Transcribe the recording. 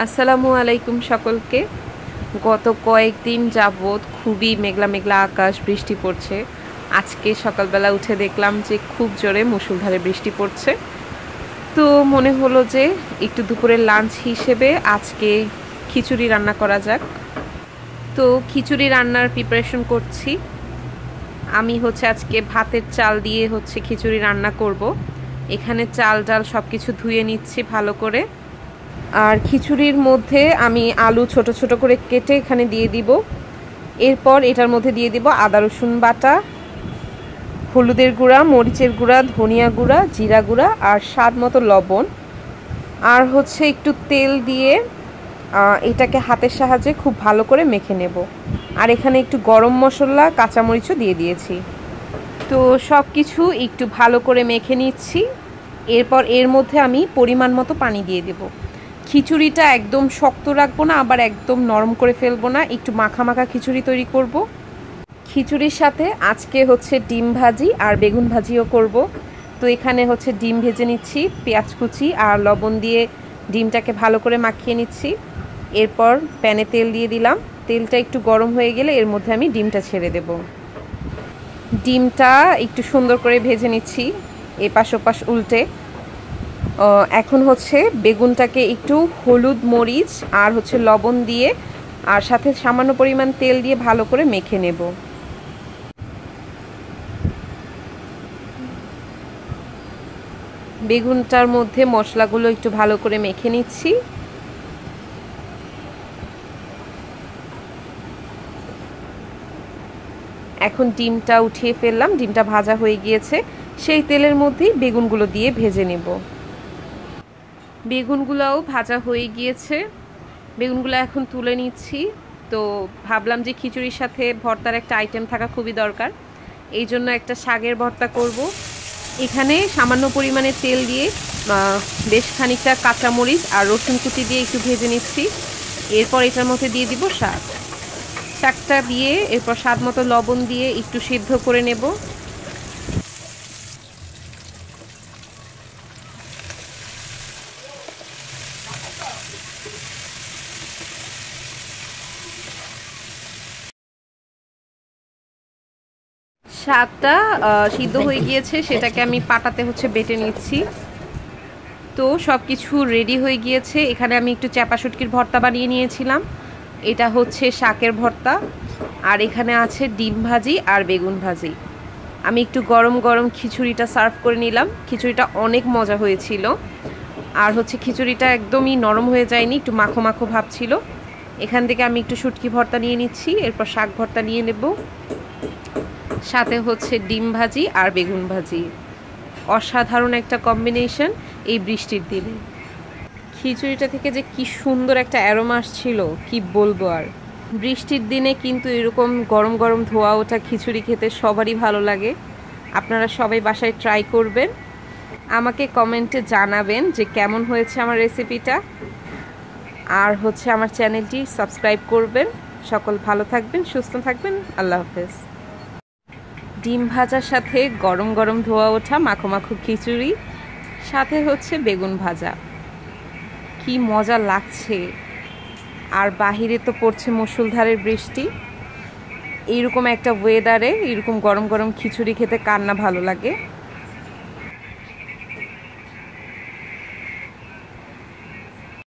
আসসালামু আলাইকুম সকলকে। গত কয়েকদিন যাবৎ খুবই মেঘলা মেঘলা আকাশ, বৃষ্টি পড়ছে। আজকে সকালবেলা উঠে দেখলাম যে খুব জোরে মুষলধারে বৃষ্টি পড়ছে। তো মনে হলো যে একটু দুপুরের লাঞ্চ হিসেবে আজকে খিচুড়ি রান্না করা যাক। তো খিচুড়ি রান্নার প্রিপারেশন করছি। আমি আজকে ভাতের চাল দিয়ে খিচুড়ি রান্না করব। এখানে চাল ডাল সব কিছু ধুয়ে নিচ্ছি ভালো করে। আর খিচুড়ির মধ্যে আমি আলু ছোট ছোট করে কেটে এখানে দিয়ে দিব। এরপর এটার মধ্যে দিয়ে দিব আদা রসুন বাটা, হলুদের গুঁড়া, মরিচের গুঁড়া, ধনিয়া গুঁড়া, জিরা গুঁড়া আর স্বাদ মতো লবণ। আর একটু তেল দিয়ে এটাকে হাতের সাহায্যে খুব ভালো করে মেখে নেব। আর এখানে একটু গরম মশলা, কাঁচামরিচও দিয়ে দিয়েছি। তো সব কিছু একটু ভালো করে মেখে নিচ্ছি। এরপর এর মধ্যে আমি পরিমাণ মতো পানি দিয়ে দেব। খিচুড়িটা একদম শক্ত রাখবো না, আবার একদম নরম করে ফেলবো না, একটু মাখা মাখা খিচুড়ি তৈরি করব। খিচুড়ির সাথে আজকে ডিম ভাজি আর বেগুন ভাজিও করব। তো এখানে ডিম ভেজে নিচ্ছি, পেঁয়াজ কুচি আর লবণ দিয়ে ডিমটাকে ভালো করে মাখিয়ে নিচ্ছি। এরপর প্যানে তেল দিয়ে দিলাম। তেলটা একটু গরম হয়ে গেলে এর মধ্যে আমি ডিমটা ছেড়ে দেব। ডিমটা একটু সুন্দর করে ভেজে নিচ্ছি এপাশ ওপাশ উল্টে। এখন বেগুনটাকে একটু হলুদ, মরিচ আর লবণ দিয়ে আর সাথে সামান্য পরিমাণ তেল দিয়ে ভালো করে মেখে নেব। বেগুনটার মধ্যে মশলাগুলো একটু ভালো করে মেখে নিচ্ছি। এখন ডিমটা উঠিয়ে ফেললাম। ডিমটা ভাজা হয়ে গিয়েছে। সেই তেলের মধ্যেই বেগুনগুলো দিয়ে ভেজে নেব। বেগুনগুলোও ভাজা হয়ে গিয়েছে। বেগুনগুলো এখন তুলে নিচ্ছি। তো ভাবলাম যে খিচুড়ির সাথে ভর্তার একটা আইটেম থাকা খুবই দরকার। এই জন্য একটা শাকের ভর্তা করব। এখানে সামান্য পরিমাণে তেল দিয়ে বেশ খানিকটা কাঁচামরিচ আর রসুন কুচি দিয়ে একটু ভেজে নিচ্ছি। এরপর এটার মধ্যে দিয়ে দিব শাক। শাকটা দিয়ে এরপর স্বাদ মতো লবণ দিয়ে একটু সিদ্ধ করে নেব। শাকটা সিদ্ধ হয়ে গিয়েছে, সেটাকে আমি পাটাতে বেটে নিচ্ছি। তো সব কিছু রেডি হয়ে গিয়েছে। এখানে আমি একটু চাপা শুটকির ভর্তা বানিয়ে নিয়েছিলাম। এটা শাকের ভর্তা। আর এখানে আছে ডিম ভাজি আর বেগুন ভাজি। আমি একটু গরম গরম খিচুড়িটা সার্ভ করে নিলাম। খিচুড়িটা অনেক মজা হয়েছিল। আর খিচুড়িটা একদমই নরম হয়ে যায়নি, একটু মাখো মাখো ভাব ছিল। এখান থেকে আমি একটু শুটকি ভর্তা নিয়ে নিচ্ছি। এরপর শাক ভর্তা নিয়ে নেব, সাথে ডিম ভাজি আর বেগুন ভাজি। অসাধারণ একটা কম্বিনেশন এই বৃষ্টির দিনে। খিচুড়িটা থেকে যে কি সুন্দর একটা অ্যারোমা আসছিল, কি বলবো আর। বৃষ্টির দিনে কিন্তু এরকম গরম গরম ধোয়া ওঠা খিচুড়ি খেতে সবারই ভালো লাগে। আপনারা সবাই বাসায় ট্রাই করবেন। আমাকে কমেন্টে জানাবেন যে কেমন হয়েছে আমার রেসিপিটা। আর আমার চ্যানেলটি সাবস্ক্রাইব করবেন। সকল ভালো থাকবেন, সুস্থ থাকবেন। আল্লাহ হাফেজ। ডিম ভাজার সাথে গরম গরম ধোয়া ওঠা মাখো মাখো খিচুড়ি, সাথে বেগুন ভাজা, কি মজা লাগছে। আর বাহিরে তো পড়ছে মুষলধারের বৃষ্টি। এইরকম একটা ওয়েদারে এরকম গরম গরম খিচুড়ি খেতে কার না ভালো লাগে।